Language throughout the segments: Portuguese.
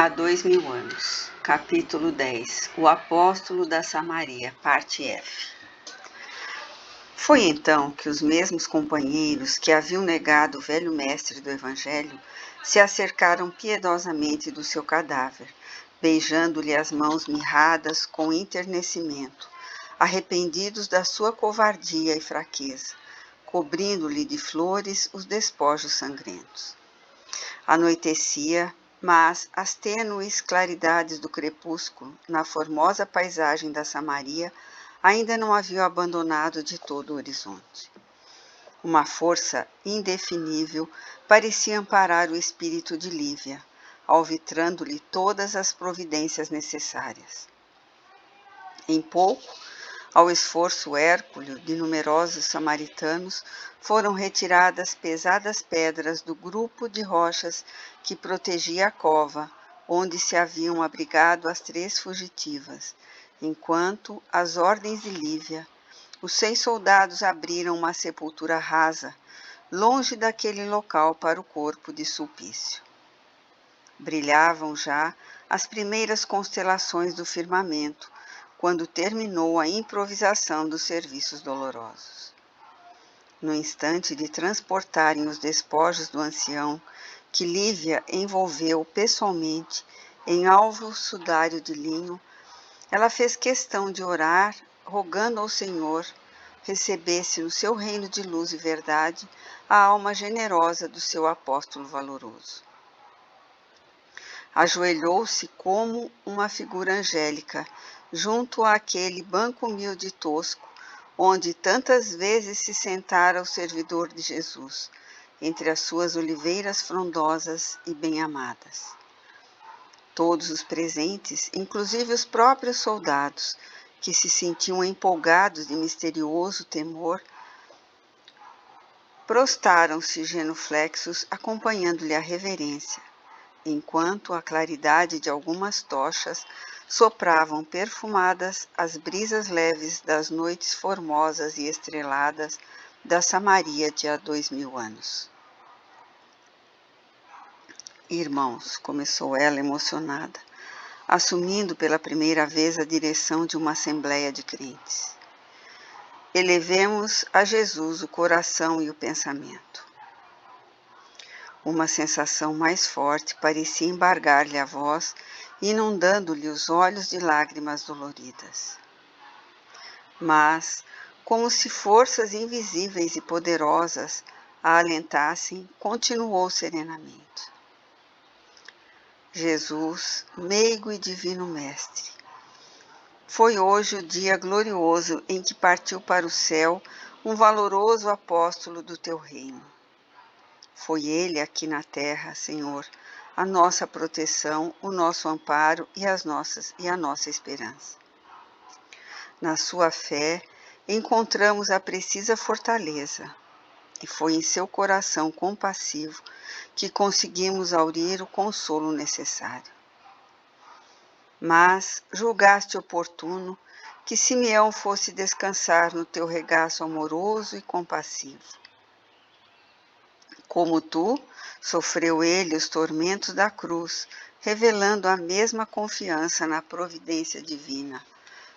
Há 2000 anos. Capítulo 10. O Apóstolo da Samaria, parte F. Foi então que os mesmos companheiros que haviam negado o velho mestre do Evangelho se acercaram piedosamente do seu cadáver, beijando-lhe as mãos mirradas com enternecimento, arrependidos da sua covardia e fraqueza, cobrindo-lhe de flores os despojos sangrentos. Anoitecia, mas as tênues claridades do crepúsculo, na formosa paisagem da Samaria, ainda não haviam abandonado de todo o horizonte. Uma força indefinível parecia amparar o espírito de Lívia, alvitrando-lhe todas as providências necessárias. Em pouco, ao esforço hércules de numerosos samaritanos, foram retiradas pesadas pedras do grupo de rochas que protegia a cova, onde se haviam abrigado as 3 fugitivas, enquanto, às ordens de Lívia, os 6 soldados abriram uma sepultura rasa, longe daquele local para o corpo de Sulpício. Brilhavam já as primeiras constelações do firmamento, quando terminou a improvisação dos serviços dolorosos. No instante de transportarem os despojos do ancião, que Lívia envolveu pessoalmente em alvo sudário de linho, ela fez questão de orar, rogando ao Senhor recebesse no seu reino de luz e verdade a alma generosa do seu apóstolo valoroso. Ajoelhou-se como uma figura angélica, junto àquele banco humilde e tosco, onde tantas vezes se sentara o servidor de Jesus, entre as suas oliveiras frondosas e bem-amadas. Todos os presentes, inclusive os próprios soldados, que se sentiam empolgados de misterioso temor, prostaram-se genuflexos, acompanhando-lhe a reverência, enquanto a claridade de algumas tochas sopravam perfumadas as brisas leves das noites formosas e estreladas da Samaria de há 2000 anos. Irmãos, começou ela emocionada, assumindo pela primeira vez a direção de uma assembleia de crentes. Elevemos a Jesus o coração e o pensamento. Uma sensação mais forte parecia embargar-lhe a voz, inundando-lhe os olhos de lágrimas doloridas. Mas, como se forças invisíveis e poderosas a alentassem, continuou serenamente. Jesus, meigo e divino Mestre, foi hoje o dia glorioso em que partiu para o céu um valoroso apóstolo do teu reino. Foi ele aqui na terra, Senhor, a nossa proteção, o nosso amparo e a nossa esperança. Na sua fé, encontramos a precisa fortaleza, e foi em seu coração compassivo que conseguimos aurir o consolo necessário. Mas julgaste oportuno que Simeão fosse descansar no teu regaço amoroso e compassivo. Como tu, sofreu ele os tormentos da cruz, revelando a mesma confiança na providência divina,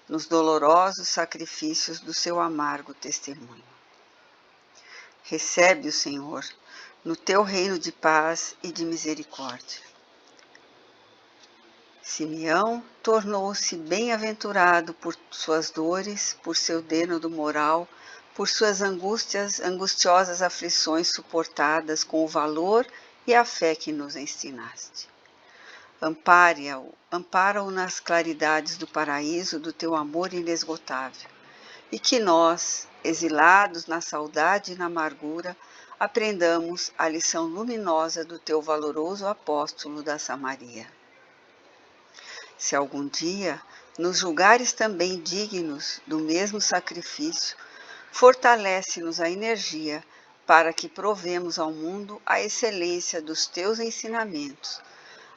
nos dolorosos sacrifícios do seu amargo testemunho. Recebe-o, Senhor, no teu reino de paz e de misericórdia. Simeão tornou-se bem-aventurado por suas dores, por seu denodo moral, por suas angustiosas aflições suportadas com o valor e a fé que nos ensinaste. Ampara-o nas claridades do paraíso do teu amor inesgotável, e que nós, exilados na saudade e na amargura, aprendamos a lição luminosa do teu valoroso apóstolo da Samaria. Se algum dia nos julgares também dignos do mesmo sacrifício, fortalece-nos a energia para que provemos ao mundo a excelência dos teus ensinamentos,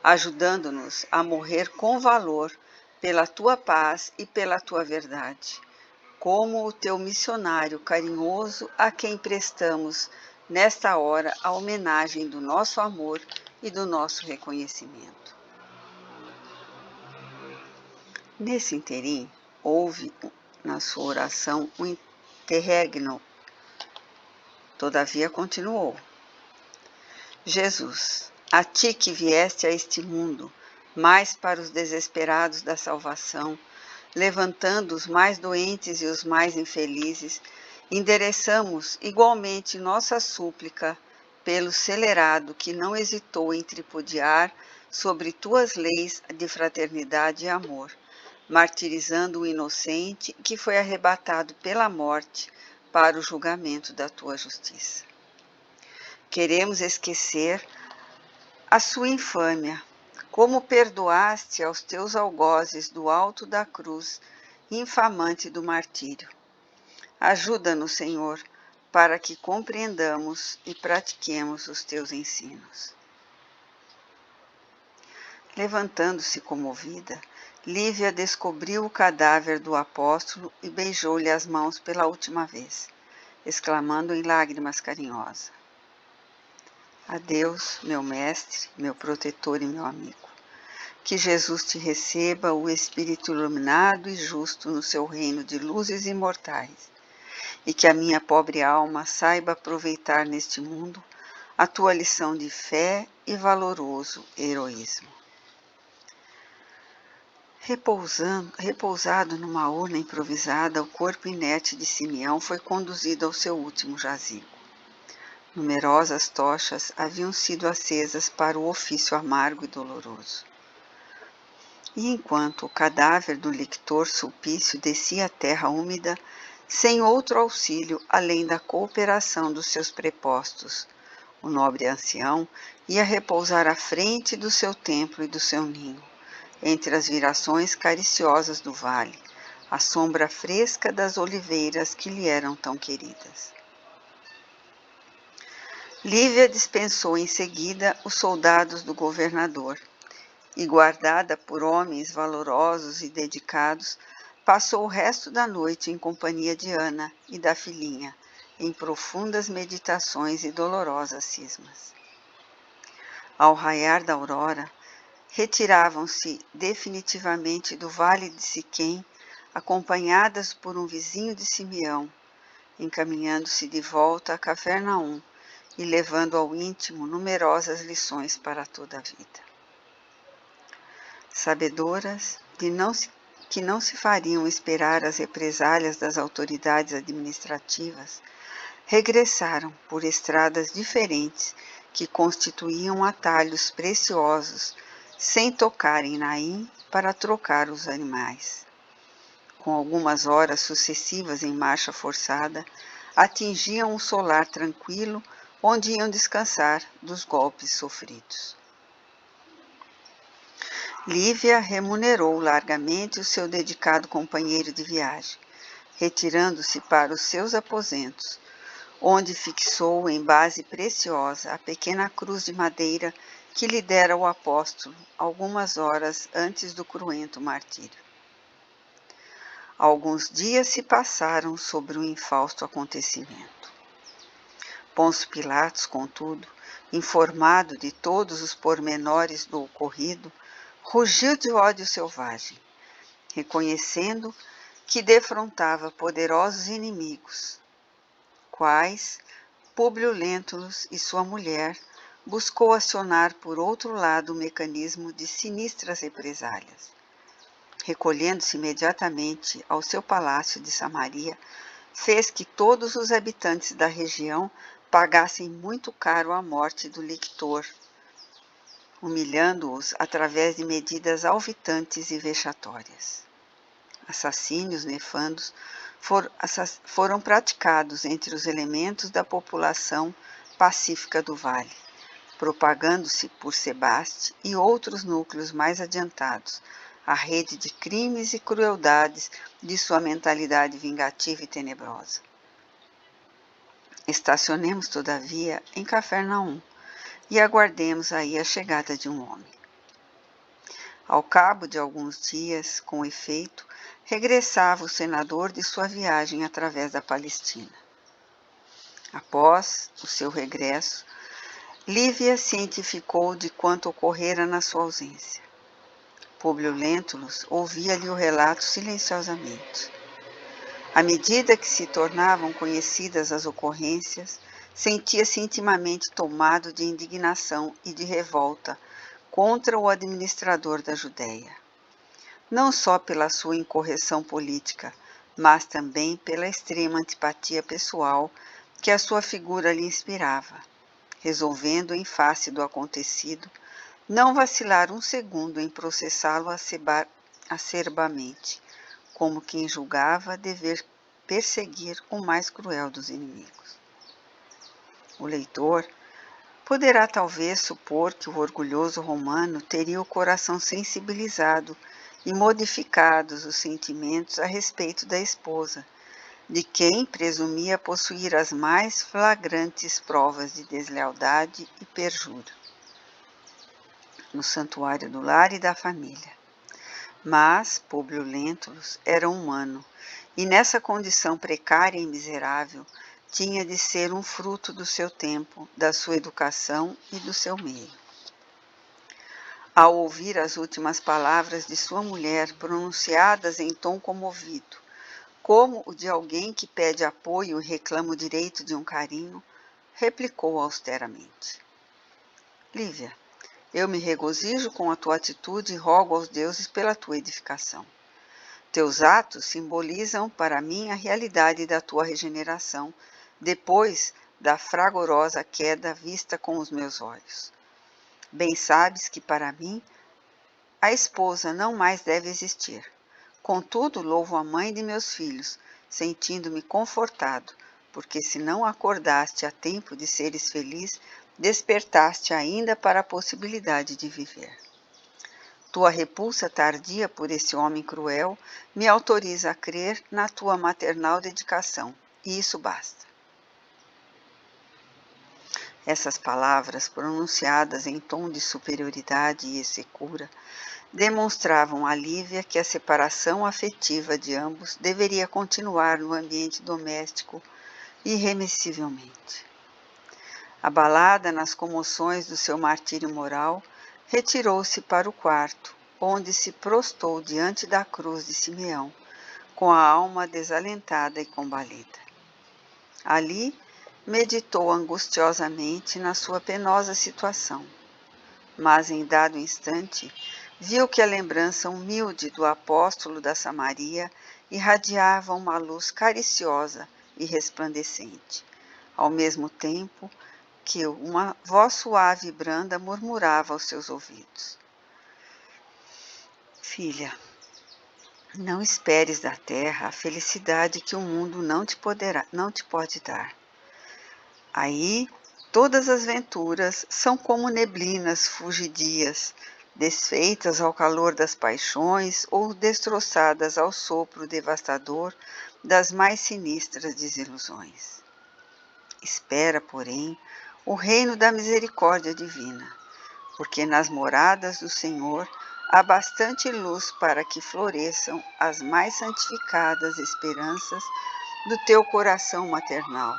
ajudando-nos a morrer com valor pela tua paz e pela tua verdade, como o teu missionário carinhoso a quem prestamos nesta hora a homenagem do nosso amor e do nosso reconhecimento. Nesse interim, houve na sua oração um interregno, todavia continuou. Jesus, a ti que vieste a este mundo, mais para os desesperados da salvação, levantando os mais doentes e os mais infelizes, endereçamos igualmente nossa súplica pelo celerado que não hesitou em tripudiar sobre tuas leis de fraternidade e amor, martirizando o inocente que foi arrebatado pela morte para o julgamento da tua justiça. Queremos esquecer a sua infâmia, como perdoaste aos teus algozes do alto da cruz, infamante do martírio. Ajuda-nos, Senhor, para que compreendamos e pratiquemos os teus ensinos. Levantando-se comovida, Lívia descobriu o cadáver do apóstolo e beijou-lhe as mãos pela última vez, exclamando em lágrimas carinhosas: Adeus, meu mestre, meu protetor e meu amigo. Que Jesus te receba, o Espírito iluminado e justo, no seu reino de luzes imortais, e que a minha pobre alma saiba aproveitar neste mundo a tua lição de fé e valoroso heroísmo. Repousado numa urna improvisada, o corpo inerte de Simeão foi conduzido ao seu último jazigo. Numerosas tochas haviam sido acesas para o ofício amargo e doloroso. E enquanto o cadáver do lictor Sulpício descia à terra úmida, sem outro auxílio além da cooperação dos seus prepostos, o nobre ancião ia repousar à frente do seu templo e do seu ninho, entre as virações cariciosas do vale, à sombra fresca das oliveiras que lhe eram tão queridas. Lívia dispensou em seguida os soldados do governador e, guardada por homens valorosos e dedicados, passou o resto da noite em companhia de Ana e da filhinha, em profundas meditações e dolorosas cismas. Ao raiar da aurora, retiravam-se definitivamente do vale de Siquém, acompanhadas por um vizinho de Simeão, encaminhando-se de volta à Cafarnaum e levando ao íntimo numerosas lições para toda a vida. Sabedoras de que não se fariam esperar as represálias das autoridades administrativas, regressaram por estradas diferentes que constituíam atalhos preciosos, sem tocar em Naim para trocar os animais. Com algumas horas sucessivas em marcha forçada, atingiam o solar tranquilo, onde iam descansar dos golpes sofridos. Lívia remunerou largamente o seu dedicado companheiro de viagem, retirando-se para os seus aposentos, onde fixou em base preciosa a pequena cruz de madeira que lhe dera o apóstolo algumas horas antes do cruento martírio. Alguns dias se passaram sobre o infausto acontecimento. Pôncio Pilatos, contudo, informado de todos os pormenores do ocorrido, rugiu de ódio selvagem, reconhecendo que defrontava poderosos inimigos, quais Públio Lentulus e sua mulher, buscou acionar por outro lado o mecanismo de sinistras represálias. Recolhendo-se imediatamente ao seu palácio de Samaria, fez que todos os habitantes da região pagassem muito caro a morte do lictor, humilhando-os através de medidas alvitantes e vexatórias. Assassínios nefandos foram praticados entre os elementos da população pacífica do vale, propagando-se por Sebaste e outros núcleos mais adiantados a rede de crimes e crueldades de sua mentalidade vingativa e tenebrosa. Estacionemos, todavia, em Cafarnaum e aguardemos aí a chegada de um homem. Ao cabo de alguns dias, com efeito, regressava o senador de sua viagem através da Palestina. Após o seu regresso, Lívia cientificou de quanto ocorrera na sua ausência. Públio Lentulus ouvia-lhe o relato silenciosamente. À medida que se tornavam conhecidas as ocorrências, sentia-se intimamente tomado de indignação e de revolta contra o administrador da Judéia. Não só pela sua incorreção política, mas também pela extrema antipatia pessoal que a sua figura lhe inspirava, resolvendo, em face do acontecido, não vacilar um segundo em processá-lo acerbamente, como quem julgava dever perseguir o mais cruel dos inimigos. O leitor poderá talvez supor que o orgulhoso romano teria o coração sensibilizado e modificados os sentimentos a respeito da esposa, de quem presumia possuir as mais flagrantes provas de deslealdade e perjúrio, no santuário do lar e da família. Mas Públio Lentulus era humano, e nessa condição precária e miserável, tinha de ser um fruto do seu tempo, da sua educação e do seu meio. Ao ouvir as últimas palavras de sua mulher pronunciadas em tom comovido, como o de alguém que pede apoio e reclama o direito de um carinho, replicou austeramente: Lívia, eu me regozijo com a tua atitude e rogo aos deuses pela tua edificação. Teus atos simbolizam para mim a realidade da tua regeneração, depois da fragorosa queda vista com os meus olhos. Bem sabes que para mim a esposa não mais deve existir. Contudo, louvo a mãe de meus filhos, sentindo-me confortado, porque se não acordaste a tempo de seres feliz, despertaste ainda para a possibilidade de viver. Tua repulsa tardia por esse homem cruel me autoriza a crer na tua maternal dedicação, e isso basta. Essas palavras, pronunciadas em tom de superioridade e secura, demonstravam a Lívia que a separação afetiva de ambos deveria continuar no ambiente doméstico irremissivelmente. Abalada nas comoções do seu martírio moral, retirou-se para o quarto, onde se prostou diante da cruz de Simeão, com a alma desalentada e combalida. Ali, meditou angustiosamente na sua penosa situação, mas em dado instante, viu que a lembrança humilde do apóstolo da Samaria irradiava uma luz cariciosa e resplandecente, ao mesmo tempo que uma voz suave e branda murmurava aos seus ouvidos: Filha, não esperes da terra a felicidade que o mundo não te pode dar. Aí, todas as venturas são como neblinas fugidias, desfeitas ao calor das paixões ou destroçadas ao sopro devastador das mais sinistras desilusões. Espera, porém, o reino da misericórdia divina, porque nas moradas do Senhor há bastante luz para que floresçam as mais santificadas esperanças do teu coração maternal.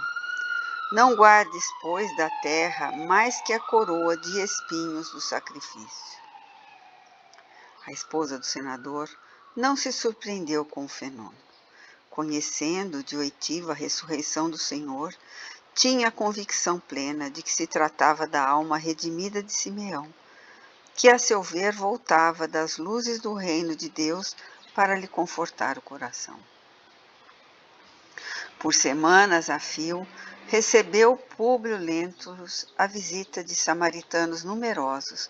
Não guardes, pois, da terra mais que a coroa de espinhos do sacrifício. A esposa do senador não se surpreendeu com o fenômeno. Conhecendo de oitivo a ressurreição do Senhor, tinha a convicção plena de que se tratava da alma redimida de Simeão, que a seu ver voltava das luzes do reino de Deus para lhe confortar o coração. Por semanas a fio, recebeu Públio Lentulus a visita de samaritanos numerosos,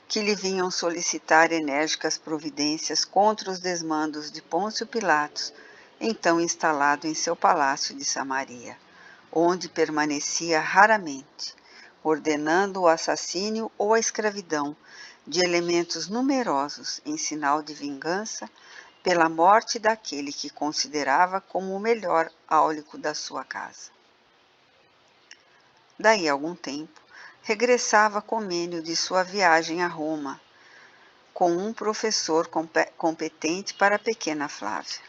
que lhe vinham solicitar enérgicas providências contra os desmandos de Pôncio Pilatos, então instalado em seu palácio de Samaria, onde permanecia raramente, ordenando o assassínio ou a escravidão de elementos numerosos em sinal de vingança pela morte daquele que considerava como o melhor áulico da sua casa. Daí a algum tempo, regressava Comênio de sua viagem a Roma, com um professor competente para a pequena Flávia.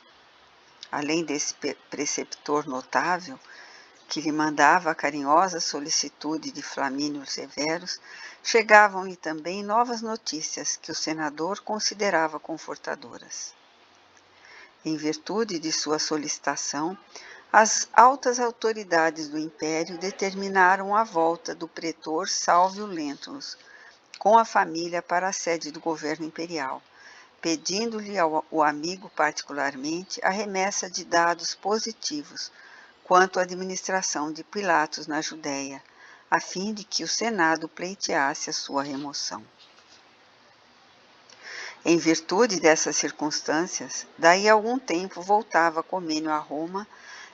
Além desse preceptor notável, que lhe mandava a carinhosa solicitude de Flamínio Severus, chegavam-lhe também novas notícias que o senador considerava confortadoras. Em virtude de sua solicitação, as altas autoridades do império determinaram a volta do pretor Salvio Lentulus com a família para a sede do governo imperial, pedindo-lhe ao amigo particularmente a remessa de dados positivos quanto à administração de Pilatos na Judéia, a fim de que o Senado pleiteasse a sua remoção. Em virtude dessas circunstâncias, daí a algum tempo voltava Comênio a Roma,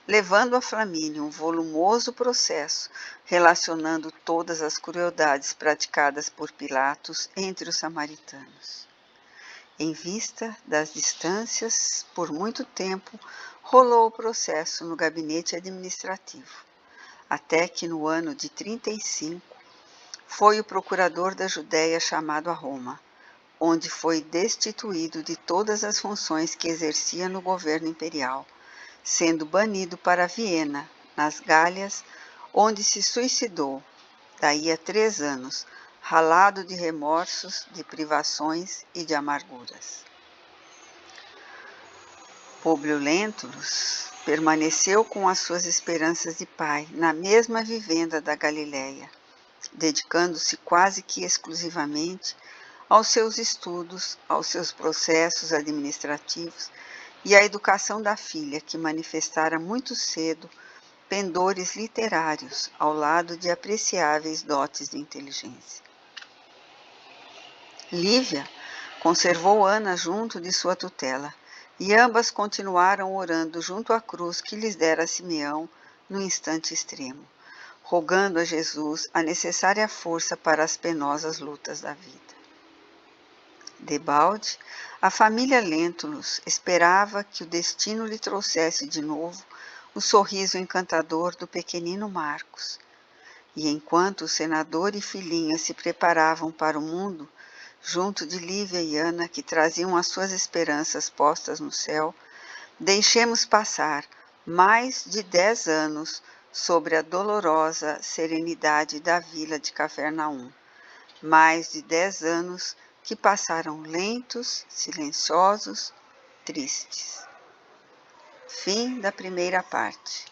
levando a Flamínio um volumoso processo relacionando todas as crueldades praticadas por Pilatos entre os samaritanos. Em vista das distâncias, por muito tempo, rolou o processo no gabinete administrativo, até que no ano de 35 foi o procurador da Judéia chamado a Roma, onde foi destituído de todas as funções que exercia no governo imperial, sendo banido para Viena, nas Gálias, onde se suicidou, daí a 3 anos, ralado de remorsos, de privações e de amarguras. Públio Lentulus permaneceu com as suas esperanças de pai na mesma vivenda da Galiléia, dedicando-se quase que exclusivamente aos seus estudos, aos seus processos administrativos e à educação da filha, que manifestara muito cedo pendores literários ao lado de apreciáveis dotes de inteligência. Lívia conservou Ana junto de sua tutela, e ambas continuaram orando junto à cruz que lhes dera Simeão no instante extremo, rogando a Jesus a necessária força para as penosas lutas da vida. Debalde, a família Lentulus esperava que o destino lhe trouxesse de novo o sorriso encantador do pequenino Marcos, e enquanto o senador e filhinha se preparavam para o mundo, junto de Lívia e Ana, que traziam as suas esperanças postas no céu, deixemos passar mais de 10 anos sobre a dolorosa serenidade da vila de Cafarnaum, mais de 10 anos que passaram lentos, silenciosos, tristes. Fim da primeira parte.